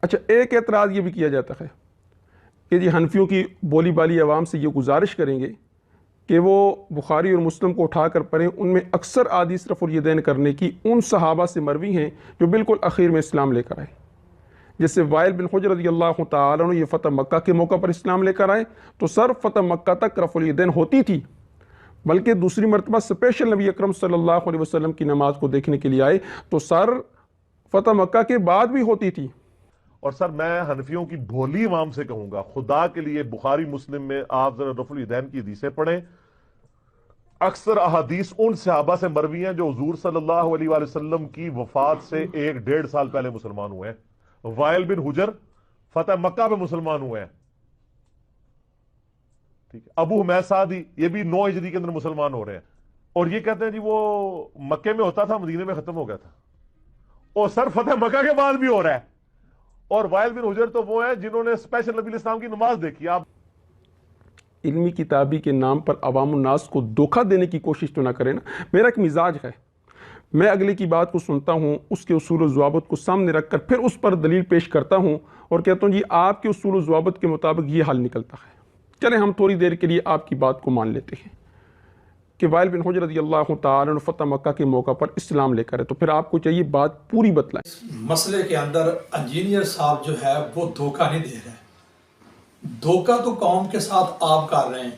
اچھا، ایک اعتراض یہ بھی کیا جاتا ہے کہ جی حنفیوں کی بولی بالی عوام سے یہ گزارش کریں گے کہ وہ بخاری اور مسلم کو اٹھا کر پڑھیں، ان میں اکثر احادیث رفع الیدین کرنے کی ان صحابہ سے مروی ہیں جو بالکل اخیر میں اسلام لے کر آئے، جیسے وائل بن حجر رضی اللہ تعالیٰ عنہ یہ فتح مکہ کے موقع پر اسلام لے کر آئے تو سر فتح مکہ تک رفع الیدین ہوتی تھی، بلکہ دوسری مرتبہ اسپیشل نبی اکرم صلی اللہ علیہ وسلم کی نماز کو دیکھنے کے لیے آئے تو سر فتح مکہ کے بعد بھی ہوتی تھی۔ اور سر میں حنفیوں کی بھولی عوام سے کہوں گا، خدا کے لیے بخاری مسلم میں آپ ذرا رفع الیدین کی حدیثیں پڑھیں، اکثر احادیث ان صحابہ سے مروی ہیں جو حضور صلی اللہ علیہ وآلہ وسلم کی وفات سے 1-1.5 سال پہلے مسلمان ہوئے ہیں۔ وائل بن حجر فتح مکہ پہ مسلمان ہوئے ہیں، ٹھیک ہے، ابو حمید سعدی یہ بھی 9 ہجری کے اندر مسلمان ہو رہے ہیں، اور یہ کہتے ہیں جی وہ مکے میں ہوتا تھا مدینے میں ختم ہو گیا تھا، اور سر فتح مکہ کے بعد بھی ہو رہا ہے۔ اور وائل بن حجر تو وہ ہیں جنہوں نے اسپیشل نبی الاسلام کی نماز دیکھی۔ آپ علمی کتابی کے نام پر عوام الناس کو دھوکہ دینے کی کوشش تو نہ کریں نا۔ میرا ایک مزاج ہے، میں اگلے کی بات کو سنتا ہوں، اس کے اصول و ضوابط کو سامنے رکھ کر پھر اس پر دلیل پیش کرتا ہوں اور کہتا ہوں جی آپ کے اصول و ضوابط کے مطابق یہ حل نکلتا ہے، چلیں ہم تھوڑی دیر کے لیے آپ کی بات کو مان لیتے ہیں کہ وائل بن حجر رضی اللہ تعالیٰ عنہ فتح مکہ کے موقع پر اسلام لے کر ہے، تو پھر آپ کو چاہیے بات پوری بتلائیں۔ مسئلے کے اندر انجینئر صاحب جو ہے وہ دھوکہ نہیں دے رہے، دھوکہ تو قوم کے ساتھ آپ کر رہے ہیں،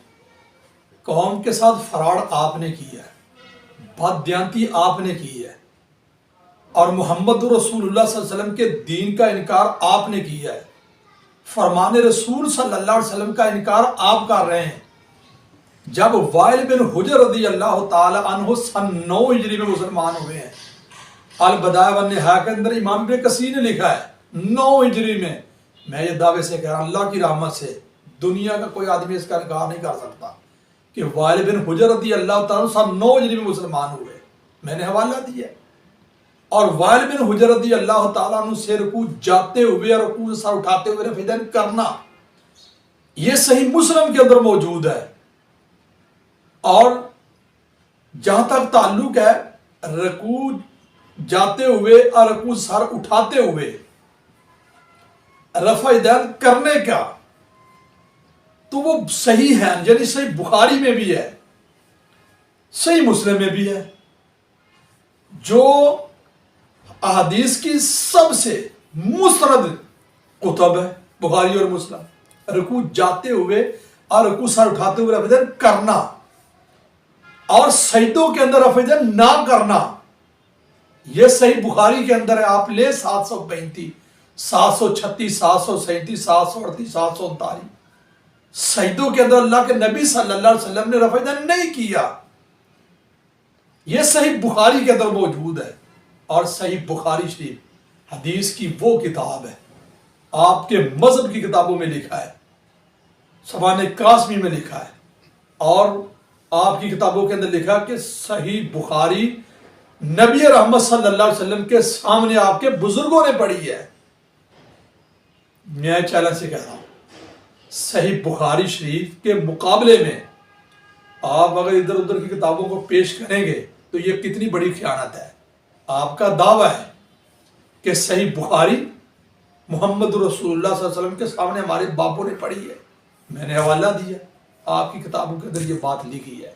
قوم کے ساتھ فراڈ آپ نے کی ہے، بددیانتی آپ نے کی ہے، اور محمد رسول اللہ صلی اللہ علیہ وسلم کے دین کا انکار آپ نے کیا ہے، فرمان رسول صلی اللہ علیہ وسلم کا انکار آپ کر رہے ہیں۔ جب وائل بن حجر رضی اللہ تعالی عنہ سن 9 ہجری میں مسلمان ہوئے ہیں، البدایہ والنہایہ کے اندر امام ابن کثیر نے لکھا ہے 9 ہجری میں یہ دعوے سے کہہ رہا ہوں اللہ کی رحمت سے دنیا کا کوئی آدمی اس کا انکار نہیں کر سکتا کہ وائل بن حجر رضی اللہ تعالیٰ عنہ سن 9 ہجری میں مسلمان ہوئے، میں نے حوالہ دیا ہے۔ اور وائل بن حجر رضی اللہ تعالیٰ عنہ سے رکوع جاتے ہوئے اور رکوع سے سر اٹھاتے ہوئے رفع الیدین کرنا یہ صحیح مسلم کے اندر موجود ہے۔ اور جہاں تک تعلق ہے رکوع جاتے ہوئے اور رکوع سے سر اٹھاتے ہوئے رفع الیدین کرنے کا، تو وہ صحیح ہے، یعنی صحیح بخاری میں بھی ہے، صحیح مسلم میں بھی ہے، جو احادیث کی سب سے مستند کتب ہے بخاری اور مسلم۔ رکوع جاتے ہوئے اور رکوع سر اٹھاتے ہوئے رفع الیدین کرنا اور سجدوں کے اندر رفع الیدین نہ کرنا، یہ صحیح بخاری کے اندر ہے۔ آپ لے 735 736 737 738 739 سجدوں کے اندر اللہ کے نبی صلی اللہ علیہ وسلم نے رفع الیدین نہیں کیا، یہ صحیح بخاری کے اندر موجود ہے۔ اور صحیح بخاری شریف حدیث کی وہ کتاب ہے، آپ کے مذہب کی کتابوں میں لکھا ہے، سوانح قاسمی میں لکھا ہے، اور آپ کی کتابوں کے اندر لکھا کہ صحیح بخاری نبی رحمت صلی اللہ علیہ وسلم کے سامنے آپ کے بزرگوں نے پڑھی ہے۔ میں چیلنج سے کہہ رہا ہوں، صحیح بخاری شریف کے مقابلے میں آپ اگر ادھر ادھر کی کتابوں کو پیش کریں گے تو یہ کتنی بڑی خیانت ہے۔ آپ کا دعویٰ ہے کہ صحیح بخاری محمد رسول اللہ صلی اللہ علیہ وسلم کے سامنے ہمارے باپوں نے پڑھی ہے، میں نے حوالہ دیا، آپ کی کتابوں کے اندر یہ بات لکھی ہے،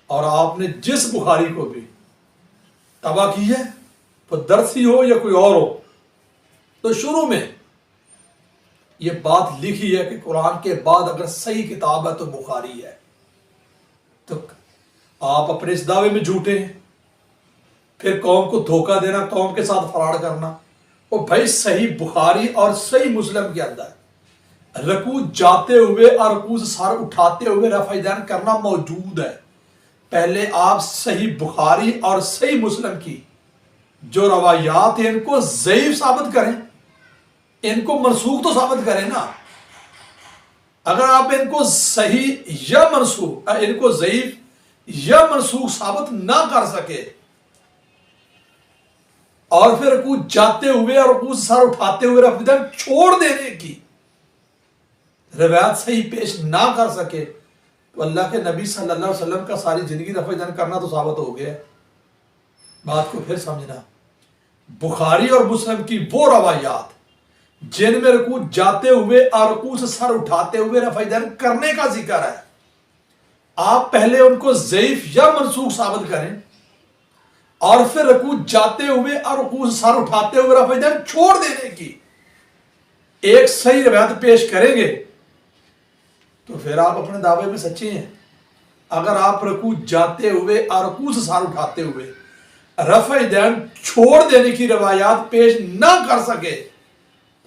اور آپ نے جس بخاری کو بھی تباہ کی ہے، وہ درسی ہو یا کوئی اور ہو، تو شروع میں یہ بات لکھی ہے کہ قرآن کے بعد اگر صحیح کتاب ہے تو بخاری ہے۔ تو آپ اپنے اس دعوے میں جھوٹے ہیں، پھر قوم کو دھوکہ دینا، قوم کے ساتھ فراڈ کرنا۔ اور بھائی صحیح بخاری اور صحیح مسلم کے اندر رکوع جاتے ہوئے اور رکوع سے سر اٹھاتے ہوئے رفع الیدین کرنا موجود ہے۔ پہلے آپ صحیح بخاری اور صحیح مسلم کی جو روایات ہیں ان کو ضعیف ثابت کریں، ان کو منسوخ تو ثابت کریں نا۔ اگر آپ ان کو صحیح یا منسوخ، ان کو ضعیف یا منسوخ ثابت نہ کر سکے اور پھر رکوع جاتے ہوئے اور رکوع سے سر اٹھاتے ہوئے رفع الیدین چھوڑ دینے کی روایت صحیح پیش نہ کر سکے تو اللہ کے نبی صلی اللہ علیہ وسلم کا ساری زندگی رفع الیدین کرنا تو ثابت ہو گیا۔ بات کو پھر سمجھنا، بخاری اور مسلم کی وہ روایات جن میں رکوع جاتے ہوئے اور رکوع سے سر اٹھاتے ہوئے رفع یدین کرنے کا ذکر ہے، آپ پہلے ان کو ضعیف یا منسوخ ثابت کریں اور پھر رکوع جاتے ہوئے اور رکوع سے سر اٹھاتے ہوئے رفع یدین چھوڑ دینے کی ایک صحیح روایت پیش کریں گے تو پھر آپ اپنے دعوے میں سچے ہیں۔ اگر آپ رکوع جاتے ہوئے اور رکوع سے سر اٹھاتے ہوئے رفع یدین چھوڑ دینے کی روایات پیش نہ کر سکے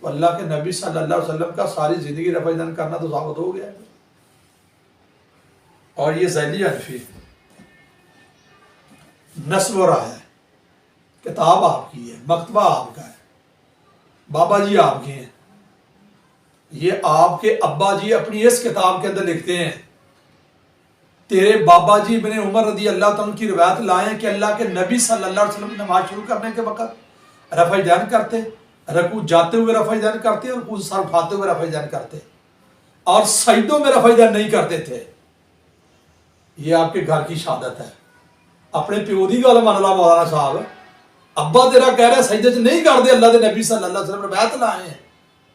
تو اللہ کے نبی صلی اللہ علیہ وسلم کا ساری زندگی رفع یدین کرنا تو ثابت ہو گیا ہے۔ اور یہ ذیلی حنفی نسب و راہ ہے، کتاب آپ کی ہے، مکتبہ آپ کا ہے، بابا جی آپ کے ہیں، یہ آپ کے ابا جی اپنی اس کتاب کے اندر لکھتے ہیں تیرے بابا جی ابن عمر رضی اللہ تعالیٰ کی روایت لائیں کہ اللہ کے نبی صلی اللہ علیہ وسلم نماز شروع کرنے کے وقت رفع یدین کرتے، رکوع جاتے ہوئے رفع یدین کرتے اور رکوع سے سر اٹھاتے ہوئے رفع یدین کرتے اور سجدوں میں رفع یدین نہیں کرتے تھے۔ یہ آپ کے گھر کی شہادت ہے۔ اپنے پیو دی گل مان لا مولانا صاحب، ابا تیرا کہہ رہا ہے سجدے چ نہیں کرتے اللہ دے نبی صلی اللہ علیہ وسلم روایت لائے ہیں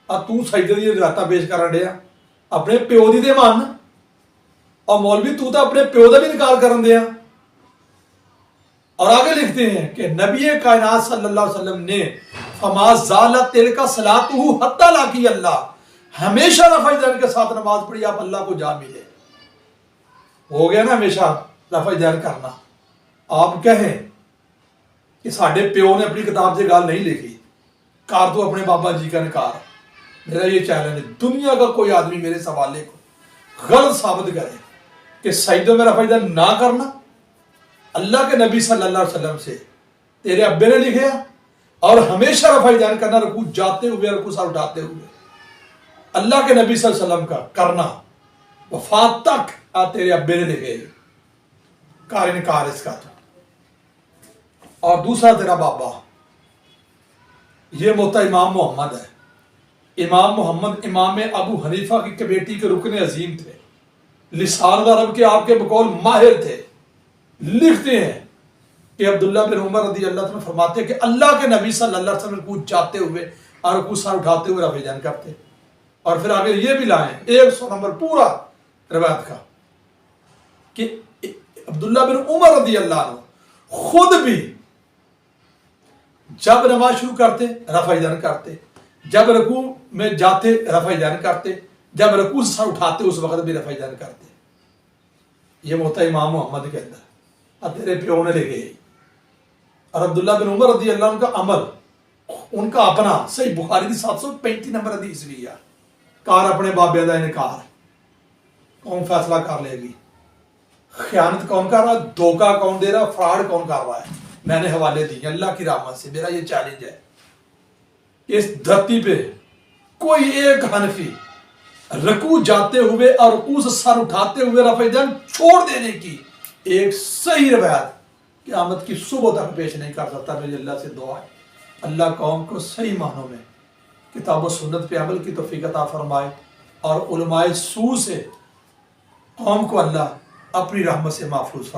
اور تو سجدے دی روایتاں پیش کر رہا اپنے پیو دی تے مان، اور مولوی تو اپنے پیو دا بھی انکار کرن دیا۔ اور آگے لکھتے ہیں کہ نبی کائنات صلی اللہ علیہ وسلم نے فما زالت تلک صلاتہ حتی لاقی اللہ، ہمیشہ رفع یدین کے ساتھ نماز پڑھی آپ اللہ کو جا ملے۔ ہو گیا نا ہمیشہ رفع یدین کرنا۔ آپ کہیں کہ ساڈے پیو نے اپنی کتاب سے گال نہیں لکھی، کار تو اپنے بابا جی کا انکار۔ میرا یہ چیلنج ہے، دنیا کا کوئی آدمی میرے سوالے کو غلط ثابت کرے کہ سجدوں میں رفع یدین نہ کرنا اللہ کے نبی صلی اللہ علیہ وسلم سے تیرے ابے نے لکھے اور ہمیشہ رفع یدین کرنا رکوع جاتے ہوئے رکوع سر اٹھاتے ہوئے اللہ کے نبی صلی اللہ علیہ وسلم کا کرنا وفات تک تیرے ابے نے لکھے، کار انکار اس کا تو۔ اور دوسرا تیرا بابا یہ موتا امام محمد ہے۔ امام محمد امام ابو حنیفہ کی کمیٹی کے رکن عظیم تھے، لسان عرب کے آپ کے بقول ماہر تھے۔ لکھتے ہیں کہ عبداللہ بن عمر رضی اللہ عنہ فرماتے ہیں کہ اللہ کے نبی صلی اللہ علیہ وسلم رکوع جاتے ہوئے اور رکوع سر اٹھاتے ہوئے رفع یدین کرتے۔ اور پھر آگے یہ بھی لائیں 100 نمبر پورا روایت کا کہ عبداللہ بن عمر رضی اللہ عنہ خود بھی جب نماز شروع کرتے رفع یدین کرتے، جب رکوع میں جاتے رفع یدین کرتے، جب رکوع سے سر اٹھاتے اس وقت بھی رفع یدین کرتے۔ یہ ہوتا ہے امام محمد کے اندر، اب تیرے پیو نے لکھے۔ اور عبداللہ بن عمر رضی اللہ عنہ کا عمل ان کا اپنا صحیح بخاری کی 735 نمبر حدیث بھی ہے، کار اپنے بابے دا انکار۔ کون فیصلہ کر لے گی؟ خیانت کون کر رہا ہے، دھوکہ کون دے رہا ہے، فراڈ کون کر رہا ہے؟ میں نے حوالے دی اللہ کی رحمت سے۔ میرا یہ چیلنج ہے کہ اس دھرتی پہ کوئی ایک حنفی رکوع جاتے ہوئے اور رکوع سے سر اٹھاتے ہوئے رفع یدین چھوڑ دینے کی ایک صحیح روایت قیامت کی صبح تک پیش نہیں کر سکتا۔ میری اللہ سے دعا ہے اللہ قوم کو صحیح معنوں میں کتاب و سنت پہ عمل کی توفیق عطا فرمائے، اور علماء سو سے قوم کو اللہ اپنی رحمت سے محفوظ فرمائے۔